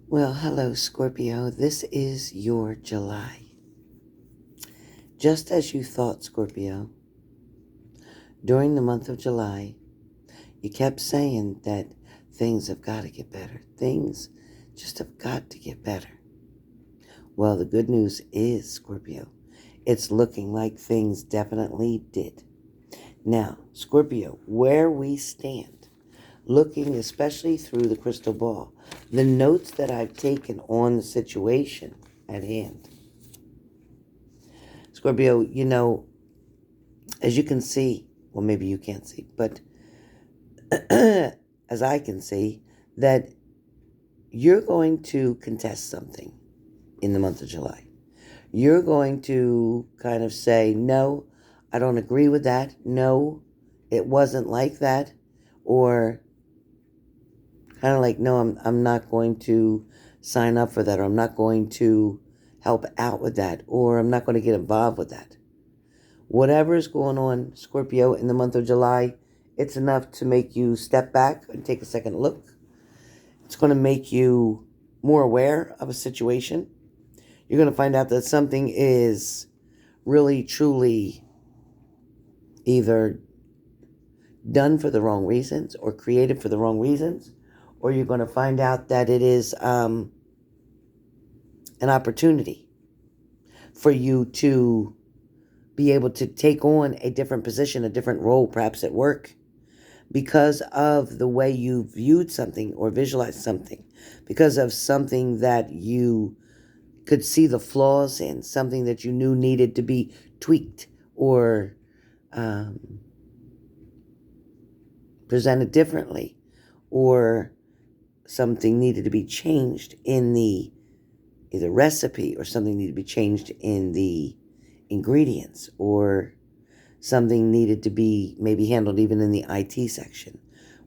Well, hello, Scorpio. This is your July. Just as you thought, Scorpio, during the month of July, you kept saying that things have got to get better. Things just have got to get better. Well, the good news is, Scorpio, it's looking like things definitely did. Now, Scorpio, where we stand, looking especially through the crystal ball, the notes that I've taken on the situation at hand. Scorpio, as you can see, well, maybe you can't see, but as I can see, that you're going to contest something in the month of July. You're going to kind of say, no, I don't agree with that. No, it wasn't like that. Or kind of like, no, I'm not going to sign up for that, or I'm not going to help out with that, or I'm not going to get involved with that. Whatever is going on, Scorpio, in the month of July, it's enough to make you step back and take a second look. It's going to make you more aware of a situation. You're going to find out that something is really, truly either done for the wrong reasons or created for the wrong reasons, or you're going to find out that it is an opportunity for you to be able to take on a different position, a different role, perhaps at work, because of the way you viewed something or visualized something, because of something that you could see the flaws in, something that you knew needed to be tweaked or presented differently, or something needed to be changed in the either recipe, or something needed to be changed in the ingredients, or something needed to be maybe handled even in the IT section.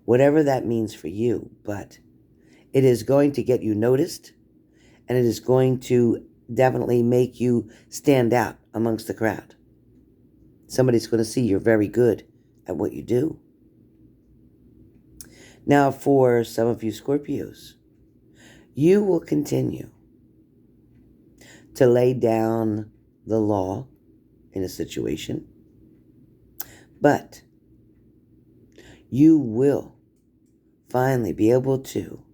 Whatever that means for you, but it is going to get you noticed, and it is going to definitely make you stand out amongst the crowd. Somebody's going to see you're very good at what you do. Now, for some of you Scorpios, you will continue to lay down the law in a situation, but you will finally be able to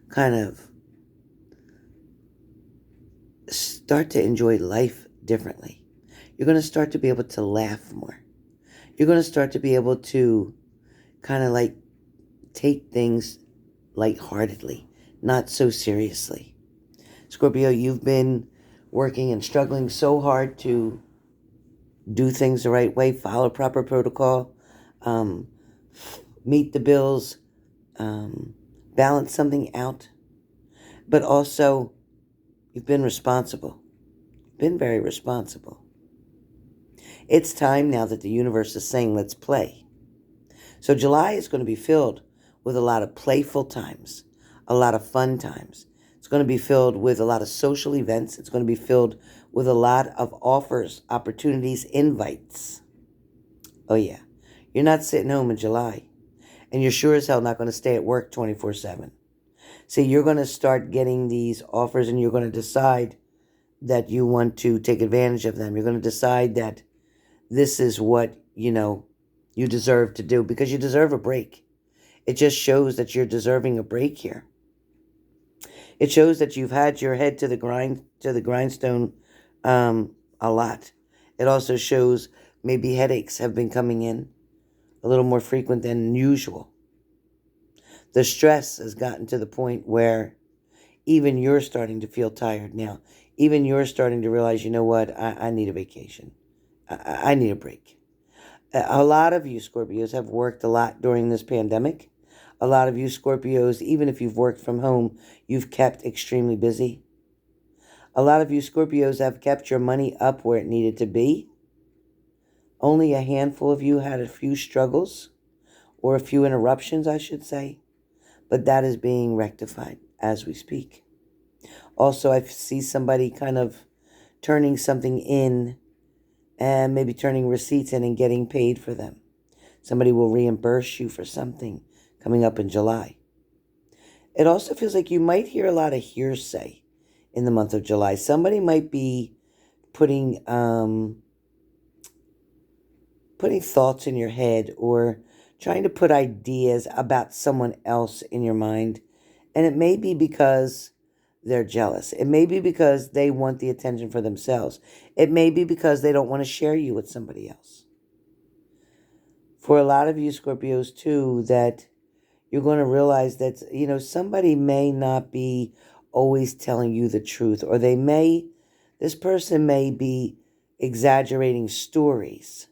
kind of start to enjoy life differently. You're going to start to be able to laugh more. You're going to start to be able to kind of like take things lightheartedly, not so seriously. Scorpio, you've been working and struggling so hard to do things the right way, follow proper protocol, um, meet the bills, balance something out. But also, you've been responsible, been very responsible. It's time now that the universe is saying, let's play. So July is going to be filled with a lot of playful times, a lot of fun times. It's going to be filled with a lot of social events. It's going to be filled with a lot of offers, opportunities, invites. Oh, yeah. You're not sitting home in July. And you're sure as hell not going to stay at work 24/7. See, you're going to start getting these offers, and you're going to decide that you want to take advantage of them. You're going to decide that this is what, you deserve to do, because you deserve a break. It just shows that you're deserving a break here. It shows that you've had your head to the grindstone a lot. It also shows maybe headaches have been coming in a little more frequent than usual. The stress has gotten to the point where even you're starting to feel tired now. Even you're starting to realize, you know what, I need a vacation. I need a break. A lot of you Scorpios have worked a lot during this pandemic. A lot of you Scorpios, even if you've worked from home, you've kept extremely busy. A lot of you Scorpios have kept your money up where it needed to be. Only a handful of you had a few struggles, or a few interruptions, I should say. But that is being rectified as we speak. Also, I see somebody kind of turning something in, and maybe turning receipts in and getting paid for them. Somebody will reimburse you for something coming up in July. It also feels like you might hear a lot of hearsay in the month of July. Somebody might be putting putting thoughts in your head or trying to put ideas about someone else in your mind. And it may be because they're jealous. It may be because they want the attention for themselves. It may be because they don't want to share you with somebody else. For a lot of you Scorpios too, that you're going to realize that, somebody may not be always telling you the truth, or this person may be exaggerating stories.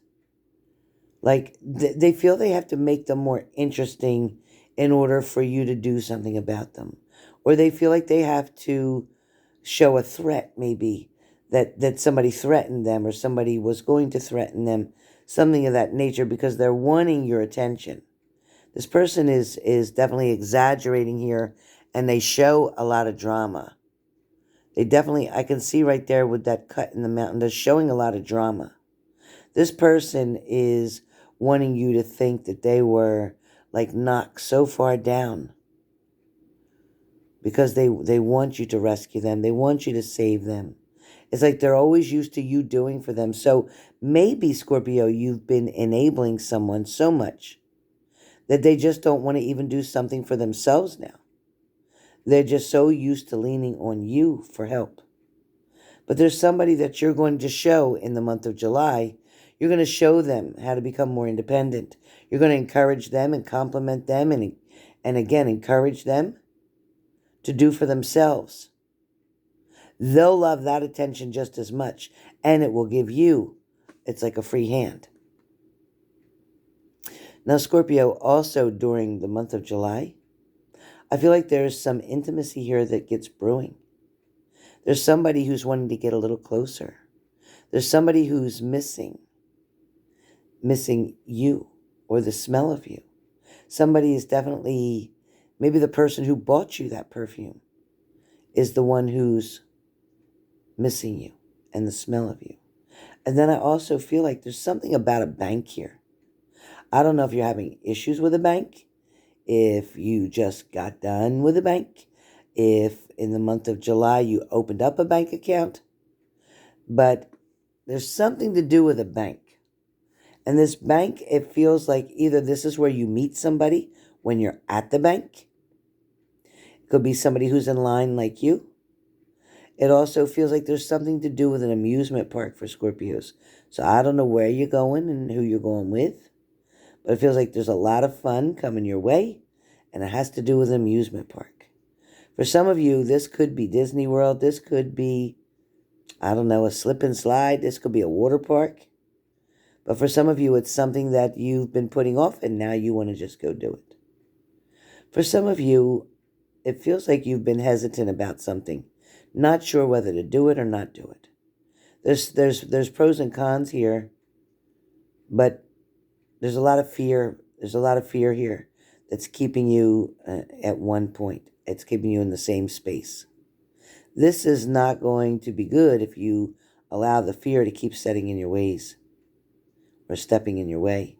Like they feel they have to make them more interesting in order for you to do something about them. Or they feel like they have to show a threat, maybe, that somebody threatened them or somebody was going to threaten them, something of that nature, because they're wanting your attention. This person is definitely exaggerating here, and they show a lot of drama. I can see right there with that cut in the mountain, they're showing a lot of drama. This person is wanting you to think that they were like knocked so far down because they want you to rescue them. They want you to save them. It's like they're always used to you doing for them. So maybe, Scorpio, you've been enabling someone so much that they just don't want to even do something for themselves now. They're just so used to leaning on you for help. But there's somebody that you're going to show in the month of July. You're going to show them how to become more independent. You're going to encourage them and compliment them and again, encourage them to do for themselves. They'll love that attention just as much, and it will give you, it's like a free hand. Now, Scorpio, also during the month of July, I feel like there's some intimacy here that gets brewing. There's somebody who's wanting to get a little closer. There's somebody who's missing you or the smell of you. Somebody is definitely, maybe the person who bought you that perfume is the one who's missing you and the smell of you. And then I also feel like there's something about a bank here. I don't know if you're having issues with a bank, if you just got done with a bank, if in the month of July you opened up a bank account, but there's something to do with a bank. And this bank, it feels like either this is where you meet somebody when you're at the bank. It could be somebody who's in line like you. It also feels like there's something to do with an amusement park for Scorpios. So I don't know where you're going and who you're going with, but it feels like there's a lot of fun coming your way, and it has to do with an amusement park. For some of you, this could be Disney World. This could be, I don't know, a slip and slide. This could be a water park. But for some of you, it's something that you've been putting off, and now you want to just go do it. For some of you, it feels like you've been hesitant about something, not sure whether to do it or not do it. There's pros and cons here, but there's a lot of fear. There's a lot of fear here that's keeping you at one point. It's keeping you in the same space. This is not going to be good if you allow the fear to keep setting in your ways or stepping in your way.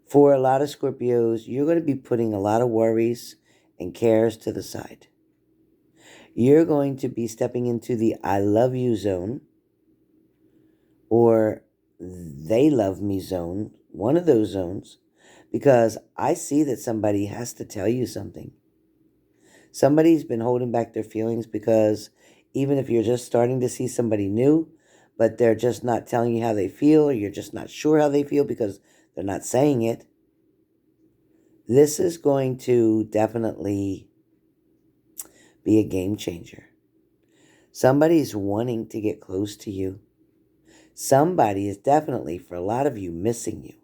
For a lot of Scorpios, you're going to be putting a lot of worries and cares to the side. You're going to be stepping into the I love you zone or they love me zone, one of those zones, because I see that somebody has to tell you something. Somebody's been holding back their feelings because even if you're just starting to see somebody new, but they're just not telling you how they feel, or you're just not sure how they feel because they're not saying it, this is going to definitely be a game changer. Somebody's wanting to get close to you. Somebody is definitely, for a lot of you, missing you.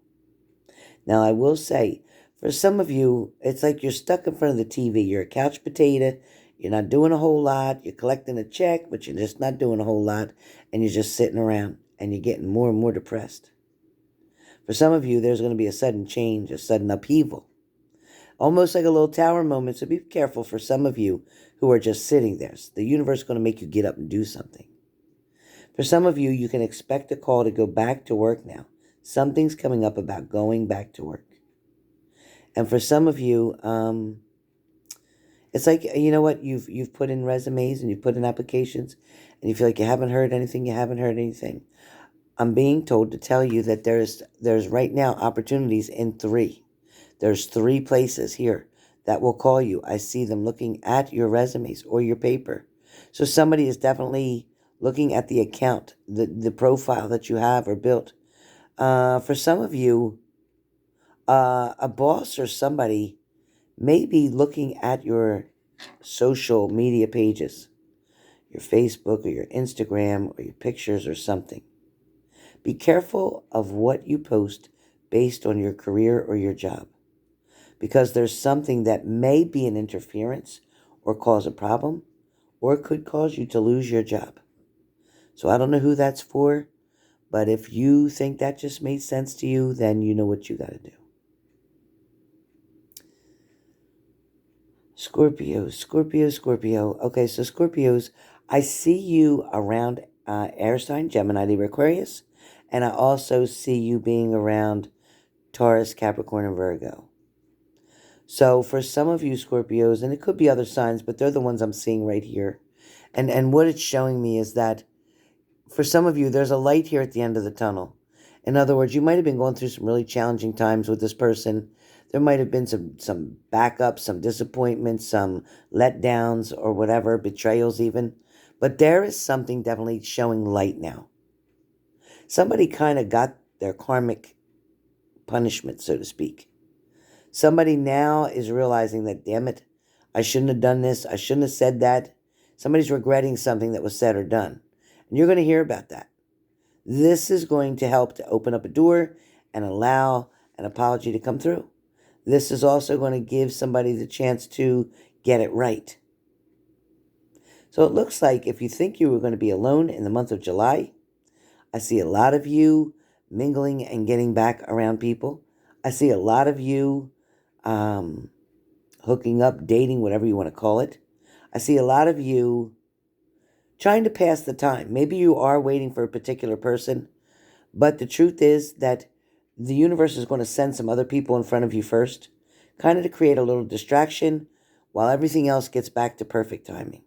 Now, I will say, for some of you, it's like you're stuck in front of the TV. You're a couch potato. You're not doing a whole lot. You're collecting a check, but you're just not doing a whole lot. And you're just sitting around, and you're getting more and more depressed. For some of you, there's going to be a sudden change, a sudden upheaval. Almost like a little tower moment, so be careful for some of you who are just sitting there. The universe is going to make you get up and do something. For some of you, you can expect a call to go back to work now. Something's coming up about going back to work. And for some of you, It's like, you know what, you've put in resumes and you've put in applications, and you feel like you haven't heard anything. You haven't heard anything. I'm being told to tell you that there's right now opportunities in three. There's three places here that will call you. I see them looking at your resumes or your paper. So somebody is definitely looking at the account, the profile that you have or built. For some of you, a boss or somebody may be looking at your social media pages, your Facebook or your Instagram or your pictures or something. Be careful of what you post based on your career or your job, because there's something that may be an interference or cause a problem, or it could cause you to lose your job. So I don't know who that's for, but if you think that just made sense to you, then you know what you got to do. Scorpio. Okay, so Scorpios, I see you around air sign, Gemini, Libra, Aquarius, and I also see you being around Taurus, Capricorn, and Virgo. So for some of you Scorpios, and it could be other signs, but they're the ones I'm seeing right here. And what it's showing me is that for some of you, there's a light here at the end of the tunnel. In other words, you might have been going through some really challenging times with this person. There might have been some backups, some disappointments, some letdowns, or whatever, betrayals even. But there is something definitely showing light now. Somebody kind of got their karmic punishment, so to speak. Somebody now is realizing that, damn it, I shouldn't have done this. I shouldn't have said that. Somebody's regretting something that was said or done. And you're going to hear about that. This is going to help to open up a door and allow an apology to come through. This is also going to give somebody the chance to get it right. So it looks like if you think you were going to be alone in the month of July, I see a lot of you mingling and getting back around people. I see a lot of you hooking up, dating, whatever you want to call it. I see a lot of you trying to pass the time. Maybe you are waiting for a particular person, but the truth is that the universe is going to send some other people in front of you first, kind of to create a little distraction while everything else gets back to perfect timing.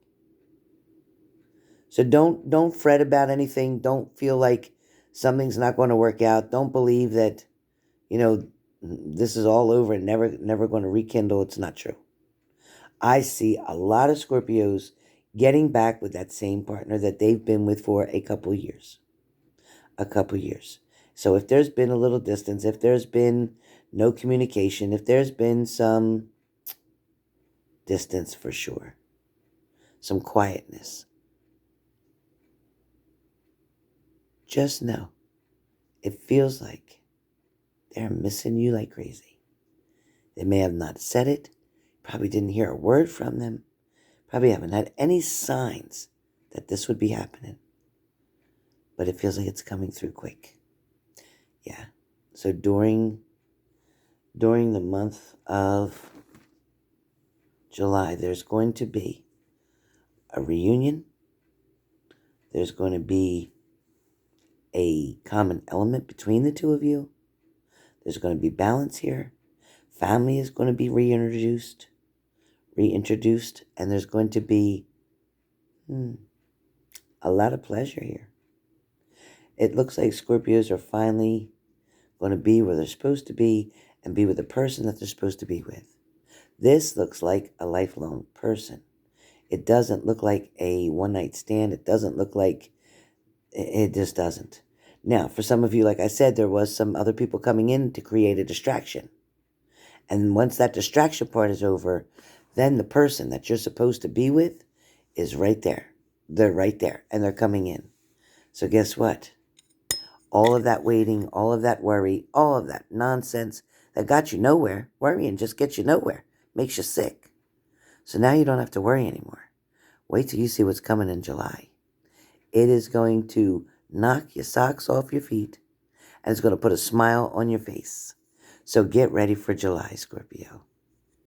So don't fret about anything. Don't feel like something's not going to work out. Don't believe that, this is all over and never going to rekindle. It's not true. I see a lot of Scorpios getting back with that same partner that they've been with for a couple years. So if there's been a little distance, if there's been no communication, if there's been some distance for sure, some quietness, just know it feels like they're missing you like crazy. They may have not said it, probably didn't hear a word from them, probably haven't had any signs that this would be happening, but it feels like it's coming through quick. Yeah. So during the month of July, there's going to be a reunion. There's going to be a common element between the two of you. There's going to be balance here. Family is going to be reintroduced, and there's going to be a lot of pleasure here. It looks like Scorpios are finally going to be where they're supposed to be and be with the person that they're supposed to be with. This looks like a lifelong person. It doesn't look like a one-night stand. It doesn't look like, it just doesn't. Now, for some of you, like I said, there was some other people coming in to create a distraction. And once that distraction part is over, then the person that you're supposed to be with is right there. They're right there, and they're coming in. So guess what? All of that waiting, all of that worry, all of that nonsense that got you nowhere, worrying just gets you nowhere, makes you sick. So now you don't have to worry anymore. Wait till you see what's coming in July. It is going to knock your socks off your feet, and it's going to put a smile on your face. So get ready for July, Scorpio.